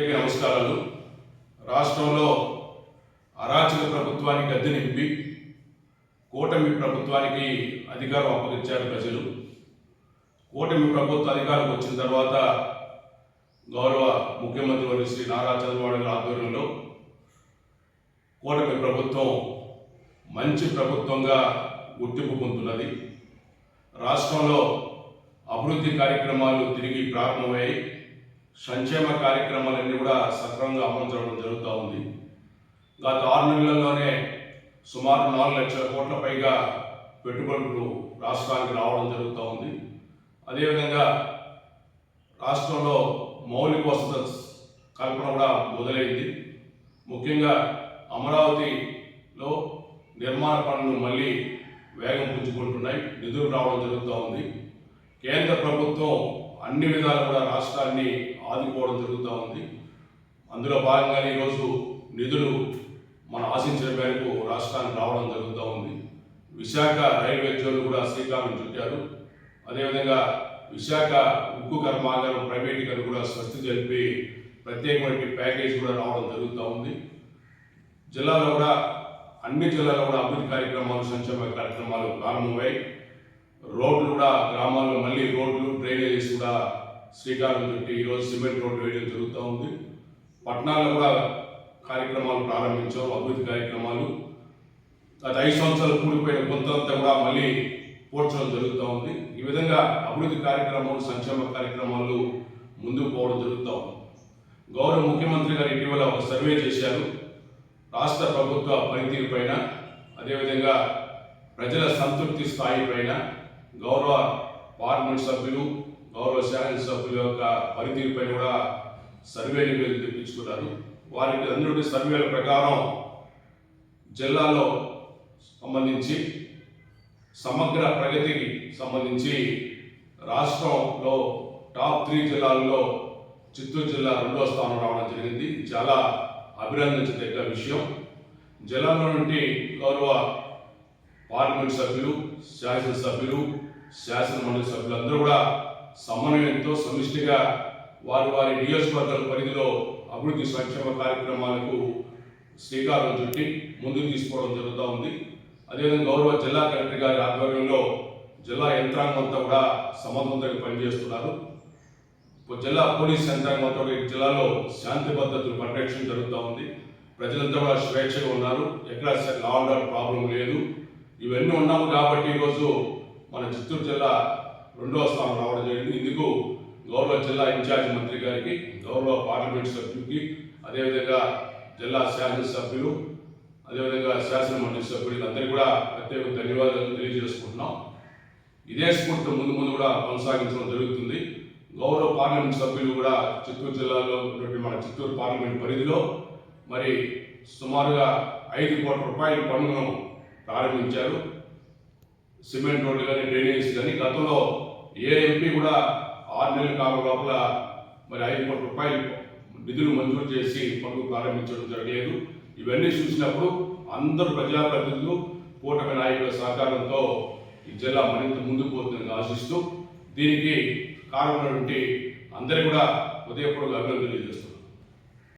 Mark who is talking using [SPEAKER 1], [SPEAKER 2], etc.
[SPEAKER 1] నమస్కారాలు. రాష్ట్రంలో అరాచక ప్రభుత్వానికి గద్దె నింపి కూటమి ప్రభుత్వానికి అధికారం అప్పగించారు ప్రజలు. కూటమి ప్రభుత్వ అధికారం వచ్చిన తర్వాత గౌరవ ముఖ్యమంత్రి వర్యులు శ్రీ నారా చంద్రబాబు నాయుడు ఆధ్వర్యంలో కూటమి ప్రభుత్వం మంచి ప్రభుత్వంగా గుర్తింపు పొందుతున్నది. రాష్ట్రంలో అభివృద్ధి కార్యక్రమాలు తిరిగి ప్రారంభమయ్యాయి. సంక్షేమ కార్యక్రమాలన్నీ కూడా సక్రమంగా అమలు జరగడం జరుగుతూ ఉంది. గత 6 నెలల్లోనే సుమారు 4 లక్షల కోట్ల పైగా పెట్టుబడులు రాష్ట్రానికి రావడం జరుగుతూ ఉంది. అదేవిధంగా రాష్ట్రంలో మౌలిక వసతుల కల్పన కూడా మొదలైంది. ముఖ్యంగా అమరావతిలో నిర్మాణ పనులు మళ్ళీ వేగం పుంజుకుంటున్నాయి. నిధులు రావడం జరుగుతూ ఉంది. కేంద్ర ప్రభుత్వం అన్ని విధాలు కూడా రాష్ట్రాన్ని ఆదుకోవడం జరుగుతూ ఉంది. అందులో భాగంగానే ఈరోజు నిధులు మనం ఆశించిన మేరకు రాష్ట్రానికి రావడం జరుగుతూ ఉంది. విశాఖ రైల్వే జోన్లు కూడా శ్రీకారం చుట్టారు. అదేవిధంగా విశాఖ ఉక్కు కర్మాగారం ప్రైవేటీకరణ కూడా స్వస్తి జరిపి ప్రత్యేకమైన ప్యాకేజ్ కూడా రావడం జరుగుతూ ఉంది. జిల్లాలో కూడా అన్ని జిల్లాలో కూడా అభివృద్ధి కార్యక్రమాలు, సంక్షేమ కార్యక్రమాలు ప్రారంభమై రోడ్లు కూడా గ్రామాల్లో మళ్ళీ రోడ్లు, డ్రైనేజెస్ కూడా శ్రీకారం చుట్టి ఈరోజు సిమెంట్ రోడ్లు వేయడం జరుగుతూ ఉంది. పట్టణాల్లో కూడా కార్యక్రమాలు ప్రారంభించాం, అభివృద్ధి కార్యక్రమాలు. గత 5 సంవత్సరాలు కూలిపోయిన కొంతంతా కూడా మళ్ళీ పోడ్చడం జరుగుతూ ఉంది. ఈ విధంగా అభివృద్ధి కార్యక్రమాలు, సంక్షేమ కార్యక్రమాలు ముందుకు పోవడం జరుగుతూ ఉంది. గౌరవ ముఖ్యమంత్రి గారు ఇటీవల ఒక సర్వే చేశారు రాష్ట్ర ప్రభుత్వ పనితీరు పైన, అదేవిధంగా ప్రజల సంతృప్తి స్థాయి పైన. గౌరవ పార్లమెంట్ సభ్యులు, గౌరవ శాసనసభ్యుల యొక్క పనితీరుపై కూడా సర్వే నివేదిక తెప్పించుకున్నారు. వారికి అందరి సర్వేల ప్రకారం జిల్లాలో సంబంధించి సమగ్ర ప్రగతికి సంబంధించి రాష్ట్రంలో టాప్ 3 జిల్లాల్లో చిత్తూరు జిల్లా 2వ స్థానం రావడం జరిగింది. చాలా అభినందించదగ్గ విషయం. జిల్లాలో నుండి గౌరవ పార్లమెంట్ సభ్యులు, శాసనసభ్యులు, శాసనమండలి సభ్యులందరూ కూడా సమన్వయంతో సమిష్టిగా వారి నియోజకవర్గాల పరిధిలో అభివృద్ధి సంక్షేమ కార్యక్రమాలకు శ్రీకారం చుట్టి ముందుకు తీసుకోవడం జరుగుతూ ఉంది. అదేవిధంగా గౌరవ జిల్లా కలెక్టర్ గారి ఆధ్వర్యంలో జిల్లా యంత్రాంగం అంతా కూడా సమర్థవంతంగా పనిచేస్తున్నారు. జిల్లా పోలీస్ యంత్రాంగం అంతా ఈ జిల్లాలో శాంతి భద్రతలు పరిరక్షణ జరుగుతూ ఉంది. ప్రజలంతా కూడా స్వేచ్ఛగా ఉన్నారు. ఎక్కడ లా అండ్ ఆర్డర్ ప్రాబ్లం లేదు. ఇవన్నీ ఉన్నాము కాబట్టి ఈరోజు మన చిత్తూరు జిల్లా 2వ స్థానం రావడం జరిగింది. ఇందుకు గౌరవ జిల్లా ఇన్ఛార్జ్ మంత్రి గారికి, గౌరవ పార్లమెంట్ సభ్యులకి, అదేవిధంగా జిల్లా శాసనసభ్యులు, అదేవిధంగా శాసనమండలి సభ్యులందరికీ కూడా ప్రత్యేక ధన్యవాదాలు తెలియజేసుకుంటున్నాం. ఇదే స్ఫూర్తి ముందు కూడా కొనసాగించడం జరుగుతుంది. గౌరవ పార్లమెంట్ సభ్యులు కూడా చిత్తూరు జిల్లాలో ఉన్నటువంటి మన చిత్తూరు పార్లమెంట్ పరిధిలో మరి సుమారుగా 5 కోట్ల రూపాయల పనులను ప్రారంభించారు. సిమెంట్ రోడ్లు కానీ, డ్రైనేజెస్ కానీ. గతంలో ఏ ఎంపీ కూడా 6 నెలల కాలం లోపల మరి 5 కోట్ల రూపాయలు నిధులు మంజూరు చేసి పనులు ప్రారంభించడం జరగలేదు. ఇవన్నీ చూసినప్పుడు అందరూ ప్రజాప్రతినిధులు, కూటమి నాయకుల సహకారంతో ఈ జిల్లా మరింత ముందుకు పోతుందని ఆశిస్తూ దీనికి కారణమైనటువంటి అందరూ కూడా హృదయపూర్వక అభినందనలు తెలియజేస్తున్నారు.